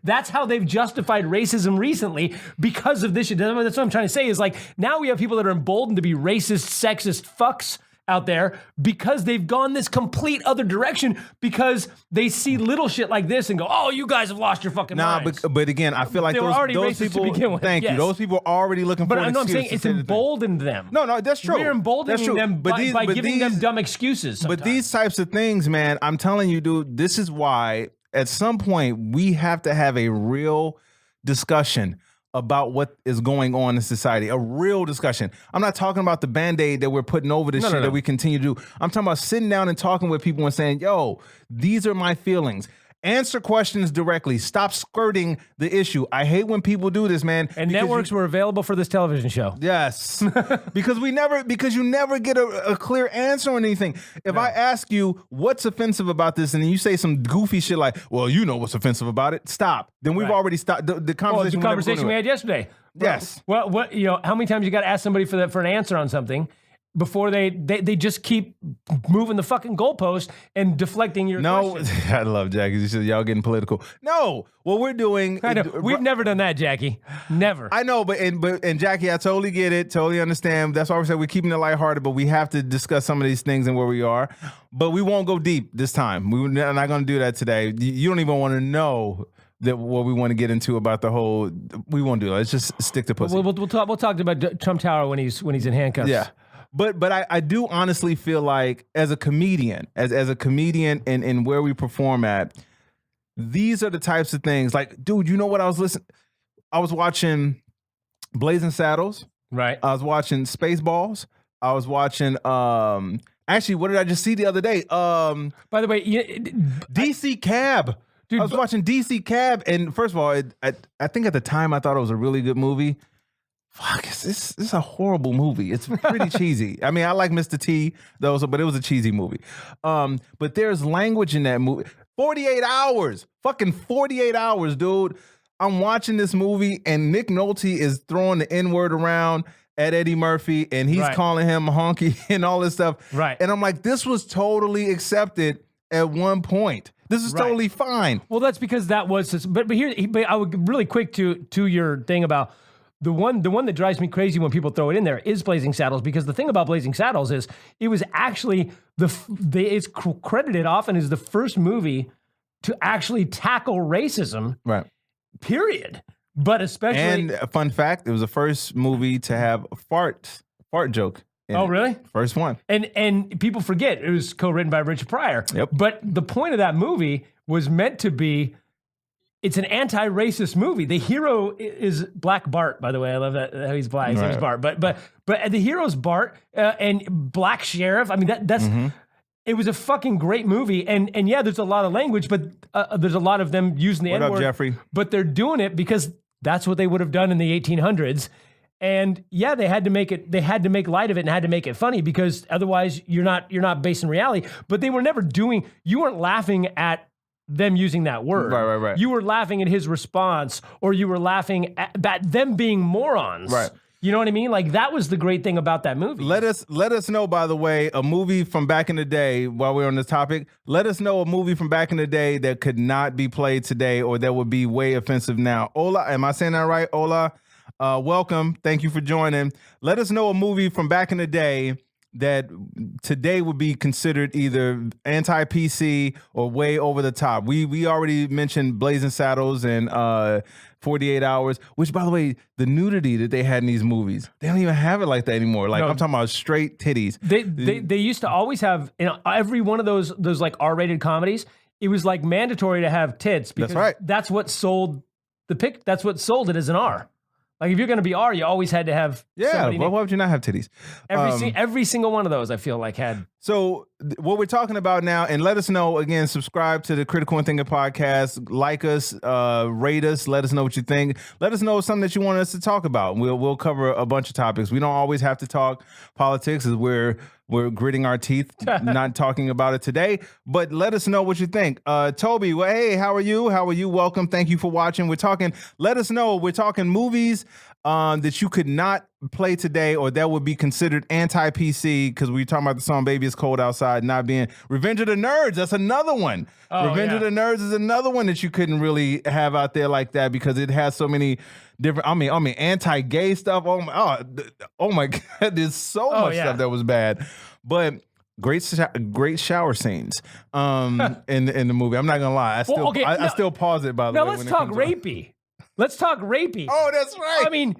that's how they've justified racism recently because of this shit. That's what I'm trying to say is like, now we have people that are emboldened to be racist, sexist fucks out there because they've gone this complete other direction because they see little shit like this and go, oh, you guys have lost your fucking minds. But again, I feel like They were already those racist to people, begin with, thank you. yes. Those people are already looking for an But I'm saying excuse it's to say the thing. emboldened them. No, that's true. We're emboldening them by giving them dumb excuses sometimes. But these types of things, man, I'm telling you, dude, this is why at some point we have to have a real discussion about what is going on in society, a real discussion. I'm not talking about the Band-Aid that we're putting over this shit that we continue to do. I'm talking about sitting down and talking with people and saying, yo, these are my feelings. Answer questions directly. Stop skirting the issue. I hate when people do this, man. And networks were available for this television show. Yes. because you never get a clear answer on anything. If I ask you what's offensive about this and then you say some goofy shit like, well, you know what's offensive about it, stop. Then we've already stopped the conversation. The conversation we had yesterday. Yes. Well, what how many times you got to ask somebody for an answer on something before they just keep moving the fucking goalpost and deflecting your question. I love Jackie. She said, y'all getting political. No, what we're doing. I know. We've never done that, Jackie. Never. I know, but Jackie, I totally get it. Totally understand. That's why we said we're keeping it lighthearted, but we have to discuss some of these things and where we are. But we won't go deep this time. We're not going to do that today. You don't even want to know that what we want to get into about the whole. We won't do that. Let's just stick to pussy. We'll talk about Trump Tower when he's in handcuffs. Yeah. But I do honestly feel like as a comedian, as a comedian and where we perform at, these are the types of things like, dude, you know what I was watching Blazing Saddles. Right. I was watching Spaceballs. I was watching actually, what did I just see the other day? By the way, DC Cab. Dude, I was watching DC Cab, and first of all, I think at the time I thought it was a really good movie. Fuck, this is a horrible movie. It's pretty cheesy. I mean, I like Mr. T, though, but it was a cheesy movie. But there's language in that movie. 48 hours. Fucking 48 hours, dude. I'm watching this movie, and Nick Nolte is throwing the N-word around at Eddie Murphy, and he's calling him honky and all this stuff. Right. And I'm like, this was totally accepted at one point. This is totally fine. Well, that's because that was... But I would really quick to your thing about... The one that drives me crazy when people throw it in there is Blazing Saddles, because the thing about Blazing Saddles is it was actually it's credited often as the first movie to actually tackle racism. Right. Period. But especially, and a fun fact, it was the first movie to have a fart joke. Oh, really? First one. And people forget it was co-written by Richard Pryor. Yep. But the point of that movie was meant to be. It's an anti-racist movie. The hero is Black Bart, by the way. I love that how he's black. His name's Bart. But the hero's Bart and Black Sheriff. I mean that's It was a fucking great movie. And yeah, there's a lot of language, but there's a lot of them using the N-word. What up, Jeffrey? But they're doing it because that's what they would have done in the 1800s. And yeah, they had to make it. They had to make light of it and had to make it funny because otherwise you're not based in reality. But they were never doing. You weren't laughing at them using that word. Right. You were laughing at his response, or you were laughing at them being morons. Right. You know what I mean? Like that was the great thing about that movie. Let us know, by the way, a movie from back in the day, while we're on this topic, let us know a movie from back in the day that could not be played today or that would be way offensive now. Ola, am I saying that right? Ola, welcome. Thank you for joining. Let us know a movie from back in the day that today would be considered either anti-PC or way over the top. We already mentioned Blazing Saddles and 48 Hours, which, by the way, the nudity that they had in these movies, they don't even have it like that anymore. Like, no. I'm talking about straight titties. They used to always have, every one of those like R-rated comedies, it was like mandatory to have tits because That's right. that's what sold that's what sold it as an R. Like if you're going to be R, you always had to have somebody why would you not have titties? every single one of those I feel like had. So what we're talking about now, and let us know, again, subscribe to the Critical and Thinking podcast, like us, rate us, let us know what you think. Let us know something that you want us to talk about. We'll cover a bunch of topics. We don't always have to talk politics, as we're gritting our teeth, not talking about it today, but let us know what you think. Toby, well, hey, how are you? How are you? Welcome. Thank you for watching. Let us know. We're talking movies that you could not play today, or that would be considered anti-PC, because we were talking about the song Baby It's Cold Outside not being. Revenge of the Nerds, that's another one. Revenge of the Nerds is another one that you couldn't really have out there like that, because it has so many different, I mean anti-gay stuff. Oh my God, there's so much stuff that was bad. But great shower scenes in the movie. I'm not gonna lie. I still pause it, by the way. Now let's talk rapey. Let's talk rapey. Oh, that's right. I mean,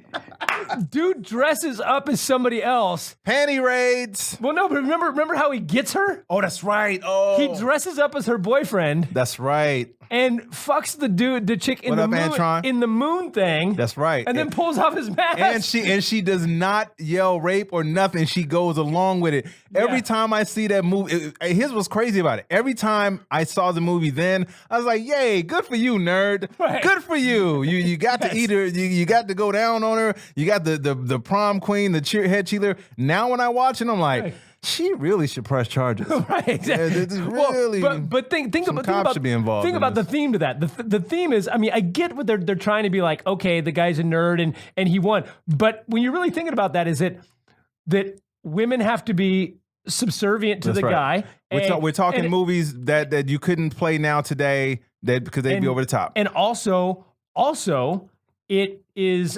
dude dresses up as somebody else. Panty raids. Well, no, but remember how he gets her? Oh, that's right. Oh, he dresses up as her boyfriend. That's right. And fucks the chick in the moon thing. That's right. And then pulls off his mask. And she does not yell rape or nothing. She goes along with it. Every time I see that movie, here's what's crazy about it. Every time I saw the movie then, I was like, yay, good for you, nerd. Right. Good for you. You got to eat her. You got to go down on her. You got the prom queen, the head cheerleader. Now when I watch it, I'm like, she really should press charges. Right, exactly. Really, but think about should be involved. Think about the theme to that. The theme is, I mean, I get what they're trying to be like. Okay, the guy's a nerd and he won. But when you're really thinking about that, is it that women have to be subservient to the guy? We're talking movies that you couldn't play now today because they'd be over the top. And also it is.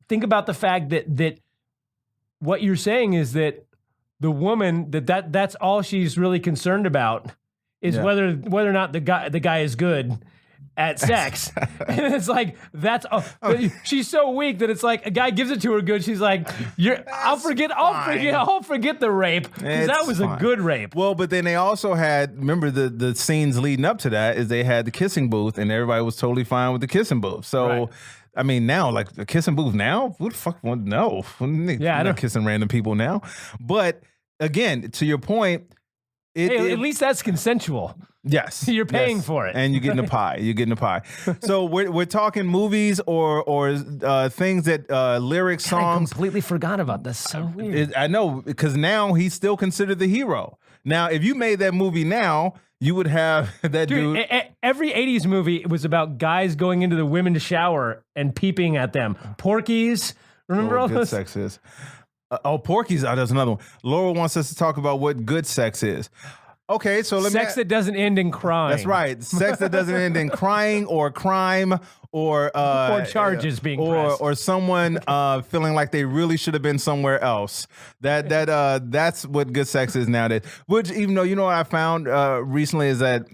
Think about the fact that what you're saying is that the woman that's all she's really concerned about is whether or not the guy is good at sex. And it's like she's so weak that it's like a guy gives it to her good, she's like, I'll forget the rape, because that was a good rape. Well, but then they also had, remember the scenes leading up to that is they had the kissing booth, and everybody was totally fine with the kissing booth. So I mean, now, like, the kissing booth now, who the fuck want? No, I'm not kissing random people now. But again, to your point, at least that's consensual. Yes, you're paying for it, and you're getting a pie. You're getting a pie. So we're talking movies or things that lyrics, songs. I completely forgot about this. So weird. I know, because now he's still considered the hero. Now, if you made that movie now, you would have that dude. Every 80s movie was about guys going into the women's shower and peeping at them. Porky's. Remember all good those? Sex is. Porky's. There's another one. Laura wants us to talk about what good sex is. Okay, so sex that doesn't end in crying. That's right. Sex that doesn't end in crying or crime or charges being pressed. or someone feeling like they really should have been somewhere else. That's what good sex is nowadays. Which, even though, what I found recently is that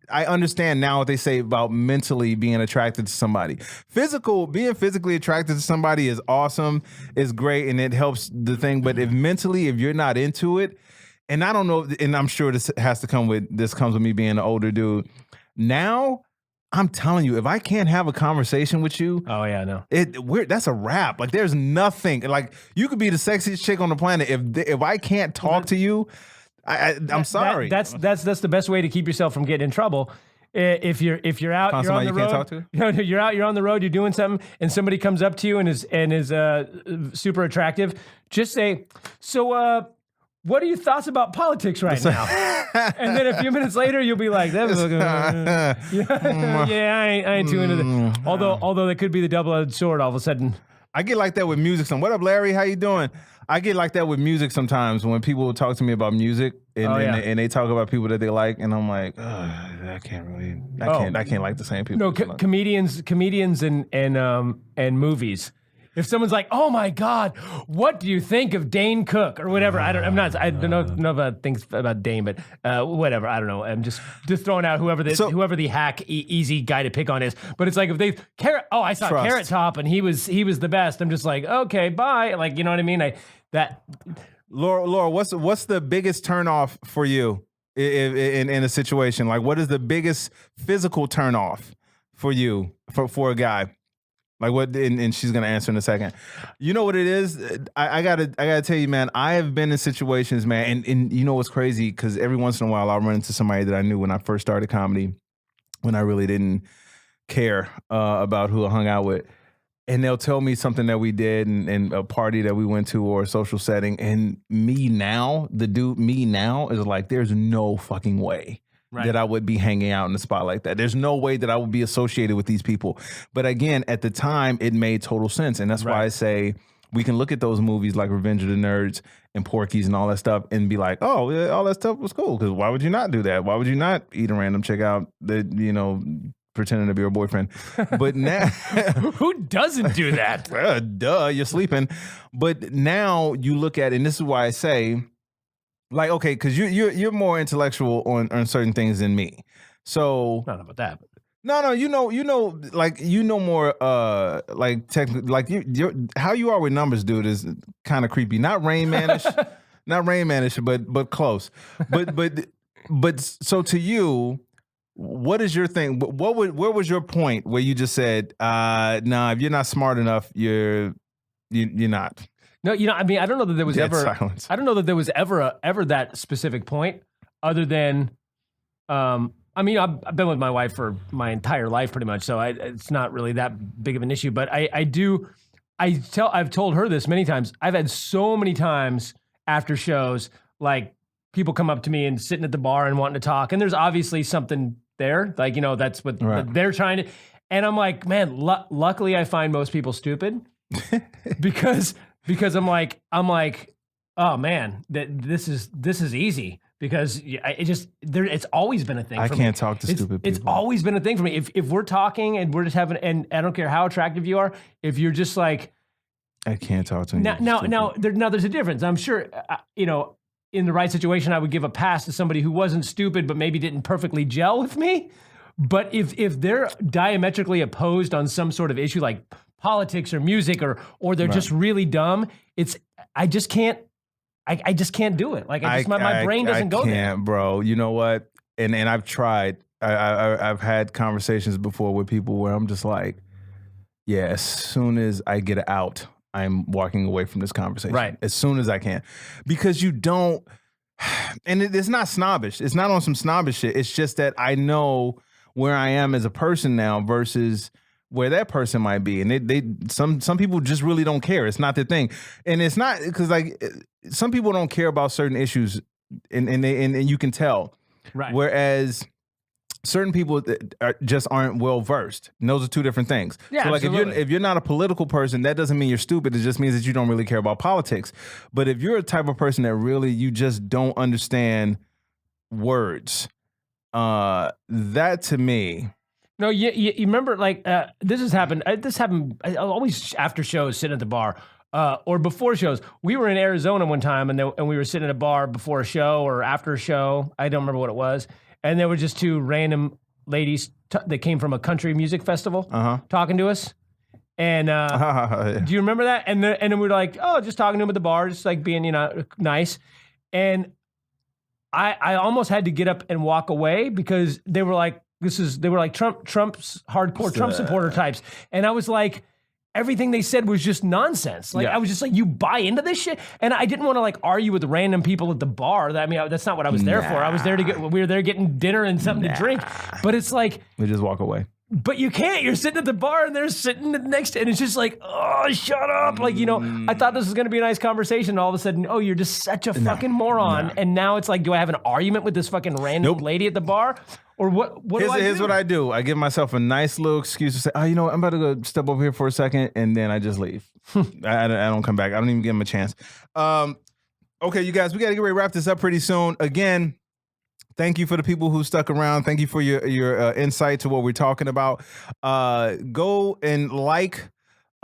I understand now what they say about mentally being attracted to somebody. Being physically attracted to somebody is awesome, is great, and it helps the thing. But if you're not into it, and I don't know, and I'm sure this comes with me being an older dude. Now, I'm telling you, if I can't have a conversation with you, that's a wrap. Like, there's nothing. Like, you could be the sexiest chick on the planet. If I can't talk to you, I'm sorry. That's the best way to keep yourself from getting in trouble. If you're out, you're on the road. Can't talk to? You're out, you're on the road, you're doing something, and somebody comes up to you and is super attractive. Just say, so what are your thoughts about politics right now? And then a few minutes later, you'll be like, "That was I ain't too into that." Although that could be the double-edged sword. All of a sudden, I get like that with music. What up, Larry? How you doing? I get like that with music sometimes when people talk to me about music and they talk about people that they like, and I'm like, I can't like the same people. No, comedians and movies. If someone's like, "Oh my God, what do you think of Dane Cook?" or whatever, I don't know about things about Dane, but whatever, I don't know. I'm just throwing out whoever the hack easy guy to pick on is. But it's like if I saw Carrot Top and he was the best. I'm just like, okay, bye. Like, you know what I mean? Laura, what's the biggest turnoff for you in a situation? Like, what is the biggest physical turnoff for you for a guy? Like what? And she's gonna answer in a second. You know what it is? I gotta tell you, man. I have been in situations, man, and you know what's crazy? Because every once in a while, I'll run into somebody that I knew when I first started comedy, when I really didn't care about who I hung out with, and they'll tell me something that we did and a party that we went to or a social setting, and me now is like, there's no fucking way. Right. That I would be hanging out in a spot like that. There's no way that I would be associated with these people. But again, at the time, it made total sense. And that's why I say we can look at those movies like Revenge of the Nerds and Porky's and all that stuff and be like, oh, yeah, all that stuff was cool. Because why would you not do that? Why would you not eat a random chick out that, pretending to be your boyfriend? But now... Who doesn't do that? Duh, you're sleeping. But now you look at it, and this is why I say... Like, okay, because you're more intellectual on certain things than me. So not about that. No, you know more like technically, like you're how you are with numbers, dude, is kind of creepy. Not Rain Manish, but close. But so to you, what is your thing? Where was your point where you just said, nah, if you're not smart enough, you're not. No, I mean, I don't know that there was silence. I don't know that there was ever that specific point other than, I mean, I've been with my wife for my entire life pretty much, so it's not really that big of an issue, but I've told her this many times. I've had so many times after shows, like people come up to me and sitting at the bar and wanting to talk, and there's obviously something there, like, that's what they're trying to, and I'm like, man, luckily I find most people stupid because I'm like, oh man, this is easy because it's always been a thing. I can't talk to stupid people. It's always been a thing for me. If we're talking and we're just having, and I don't care how attractive you are, if you're just like, I can't talk to you. Now there's a difference. I'm sure, in the right situation, I would give a pass to somebody who wasn't stupid but maybe didn't perfectly gel with me. But if they're diametrically opposed on some sort of issue like politics or music or they're just really dumb, I just can't do it. Like my brain doesn't go there. Bro. You know what? And I've tried. I've had conversations before with people where I'm just like, yeah, as soon as I get out, I'm walking away from this conversation. Right. As soon as I can. Because you don't, and it's not snobbish. It's not on some snobbish shit. It's just that I know where I am as a person now versus where that person might be, and some people just really don't care. It's not their thing, and it's not because like some people don't care about certain issues, and you can tell. Right. Whereas certain people just aren't well versed. And those are two different things. Yeah, so like absolutely. if you're not a political person, that doesn't mean you're stupid. It just means that you don't really care about politics. But if you're a type of person that really you just don't understand words, that to me. No, you remember like this has happened. This happened. I always after shows sitting at the bar or before shows. We were in Arizona one time and we were sitting at a bar before a show or after a show. I don't remember what it was. And there were just two random ladies that came from a country music festival talking to us. And do you remember that? And then we were like, oh, just talking to them at the bar, just like being nice. And I almost had to get up and walk away because they were like. They were like Trump's hardcore Trump supporter types. And I was like, everything they said was just nonsense. Like, I was just like, you buy into this shit? And I didn't want to like argue with random people at the bar. That's not what I was there for. I was there we were there getting dinner and something to drink. But it's like. We just walk away. But you can't. You're sitting at the bar and they're sitting next to, and it's just like, oh, shut up. Like, I thought this was going to be a nice conversation. And all of a sudden, oh, you're just such a fucking moron. And now it's like, do I have an argument with this fucking random lady at the bar? Or what here's what I do. I give myself a nice little excuse to say, oh, I'm about to go step over here for a second. And then I just leave. I don't come back. I don't even give them a chance. Okay, you guys, we got to get ready to wrap this up pretty soon. Again, thank you for the people who stuck around. Thank you for your insight to what we're talking about. Go and like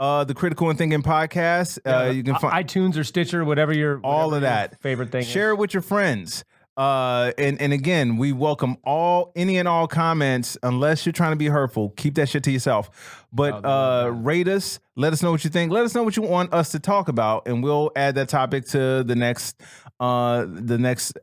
the Critical and Thinking podcast. You can find iTunes or Stitcher, whatever your favorite thing. Share it with your friends. And again, we welcome any and all comments, unless you're trying to be hurtful. Keep that shit to yourself. But rate us. Let us know what you think. Let us know what you want us to talk about, and we'll add that topic to the next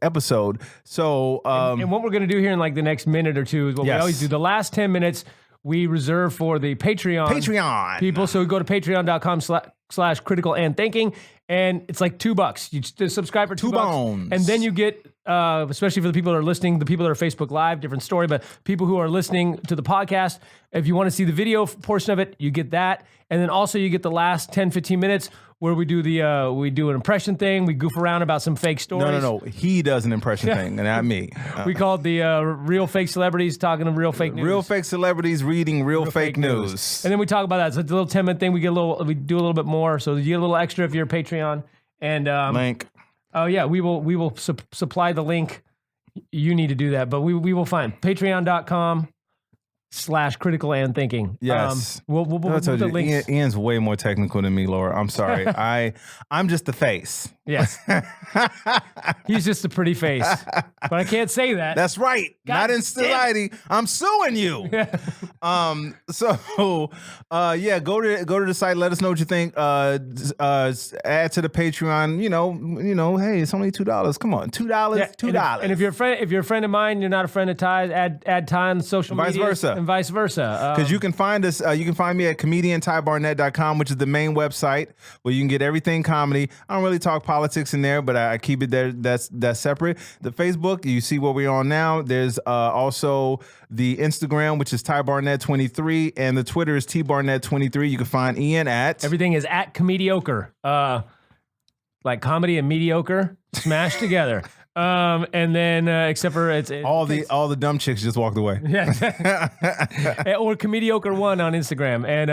episode. So, and what we're gonna do here in like the next minute or two is what we always do. The last 10 minutes we reserve for the Patreon people. So go to patreon.com/critical and thinking, and it's like $2. You just subscribe for $2, and then you get, especially for the people that are listening, the people that are Facebook Live, different story, but people who are listening to the podcast, if you want to see the video portion of it, you get that, and then also you get the last 10-15 minutes where we do an impression thing. We goof around about some fake stories. No. He does an impression thing, and not me. We call it the real fake celebrities talking to real fake news. Real fake celebrities reading real fake news. And then we talk about that. So it's a little 10-minute thing. We do a little bit more. So you get a little extra if you're a Patreon. And link. Oh yeah, we will supply the link. You need to do that, but we will find patreon.com/critical and thinking. Yes. We'll put the links. Ian's way more technical than me, Laura. I'm sorry. I'm just the face. Yes. He's just a pretty face. But I can't say that. That's right. Not in society. I'm suing you. So go to the site, let us know what you think. Add to the Patreon, hey, it's only $2. Come on. $2. $2. And if you're a friend of mine, you're not a friend of Ty's, add Ty on social media. And vice versa. Because you can find us, you can find me at comediantybarnett.com, which is the main website where you can get everything comedy. I don't really talk politics in there, but I keep it there. That's separate. The Facebook, you see what we're on now. There's also the Instagram, which is tybarnett23, and the Twitter is tbarnett23. You can find Ian at... Everything is at Comedioker. Like comedy and mediocre smashed together. And then except for it's all the dumb chicks just walked away. Yeah. Or Comedioker1 on Instagram. And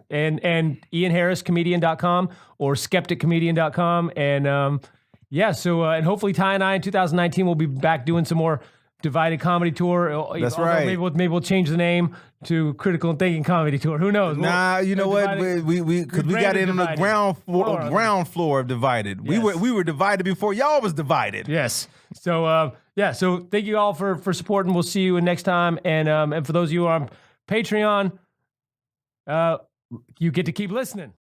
and Ian Harris comedian.com or skepticcomedian.com. And and hopefully Ty and I in 2019 will be back doing some more Divided Comedy Tour. That's right. Maybe we'll change the name to Critical and Thinking Comedy Tour. Who knows? Nah, you know what? We got in on the ground floor of Divided. Yes. We were divided before y'all was divided. Yes. So so thank you all for supporting. We'll see you next time. And for those of you who are on Patreon, you get to keep listening.